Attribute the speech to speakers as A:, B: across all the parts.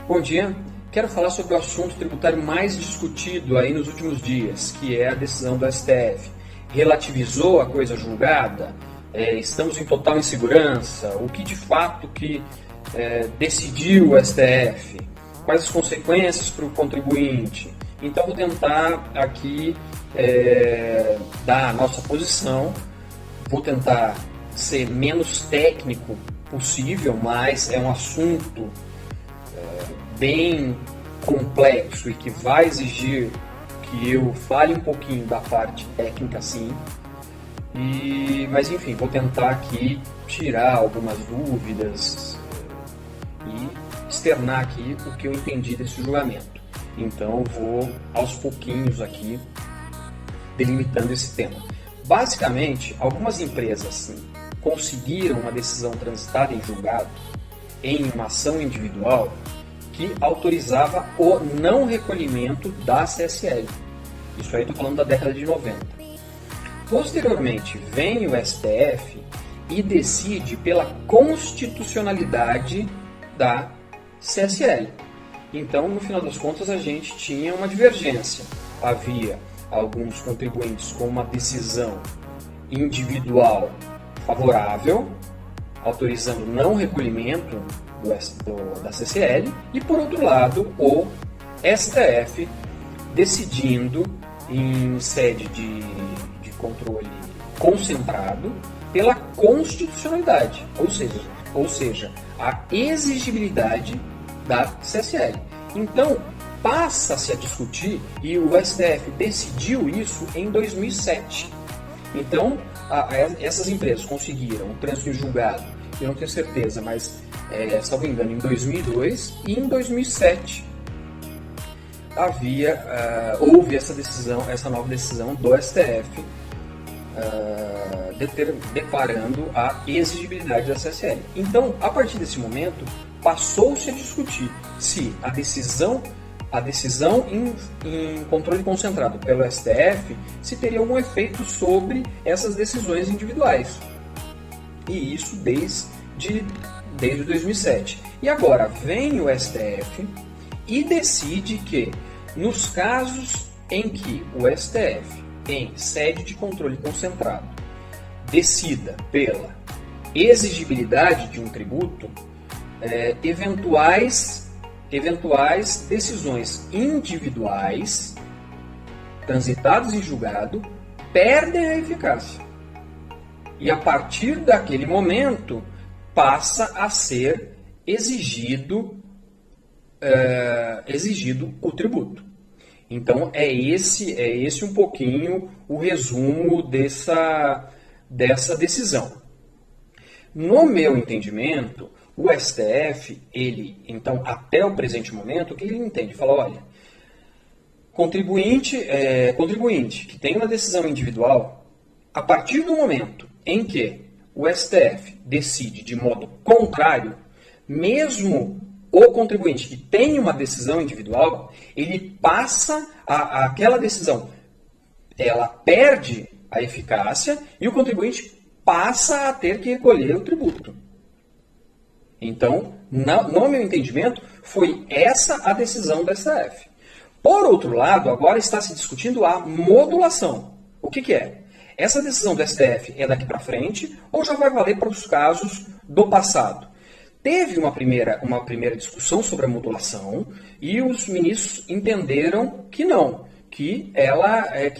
A: Bom dia, quero falar sobre o assunto tributário mais discutido aí nos últimos dias, que é a decisão do STF. Relativizou a coisa julgada? Estamos em total insegurança? O que de fato decidiu o STF? Quais as consequências para o contribuinte? Então vou tentar aqui dar a nossa posição, vou tentar ser menos técnico possível, mas é um assunto bem complexo e que vai exigir que eu fale um pouquinho da parte técnica, sim. Mas enfim, vou tentar aqui tirar algumas dúvidas e externar aqui o que eu entendi desse julgamento. Então vou aos pouquinhos aqui delimitando esse tema. Basicamente, algumas empresas conseguiram uma decisão transitada em julgado em uma ação individual que autorizava o não recolhimento da CSL. Isso aí estou falando da década de 90. Posteriormente, vem o STF e decide pela constitucionalidade da CSL. Então, no final das contas, a gente tinha uma divergência. Havia alguns contribuintes com uma decisão individual favorável, autorizando não recolhimento da CCL, e por outro lado o STF decidindo em sede de controle concentrado pela constitucionalidade, ou seja, a exigibilidade da CSL. Então passa-se a discutir, e o STF decidiu isso em 2007. Então essas empresas conseguiram o trânsito em julgado, eu não tenho certeza, mas salvo engano, em 2002 e em 2007 houve essa nova decisão do STF declarando a exigibilidade da CSL. Então, a partir desse momento, passou-se a discutir se a decisão em controle concentrado pelo STF se teria algum efeito sobre essas decisões individuais. E isso desde 2007. E agora vem o STF e decide que, nos casos em que o STF, em sede de controle concentrado, decida pela exigibilidade de um tributo, eventuais decisões individuais transitadas em julgado perdem a eficácia. E a partir daquele momento passa a ser exigido o tributo. Então é esse um pouquinho o resumo dessa decisão. No meu entendimento, o STF, então, até o presente momento, o que ele entende? Fala, olha, contribuinte que tem uma decisão individual, a partir do momento em que o STF decide de modo contrário, mesmo o contribuinte que tem uma decisão individual, ele passa aquela decisão, ela perde a eficácia e o contribuinte passa a ter que recolher o tributo. Então, no meu entendimento, foi essa a decisão do STF. Por outro lado, agora está se discutindo a modulação. O que é? Essa decisão do STF é daqui para frente ou já vai valer para os casos do passado? Teve uma primeira discussão sobre a modulação e os ministros entenderam que não, que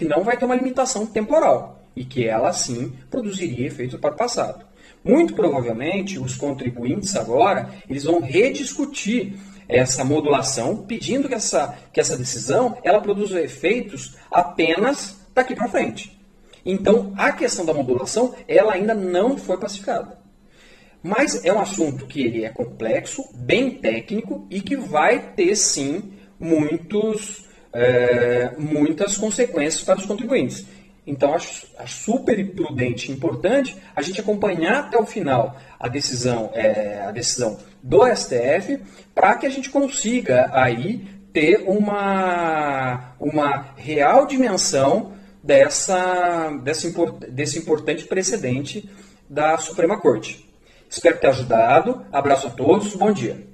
A: não vai ter uma limitação temporal e que ela, sim, produziria efeitos para o passado. Muito provavelmente, os contribuintes agora eles vão rediscutir essa modulação, pedindo que essa decisão ela produza efeitos apenas daqui para frente. Então, a questão da modulação ela ainda não foi pacificada. Mas é um assunto que ele é complexo, bem técnico e que vai ter, sim, muitas consequências para os contribuintes. Então, acho super prudente e importante a gente acompanhar até o final a decisão do STF para que a gente consiga aí ter uma real dimensão desse importante precedente da Suprema Corte. Espero ter ajudado. Abraço a todos. Bom dia.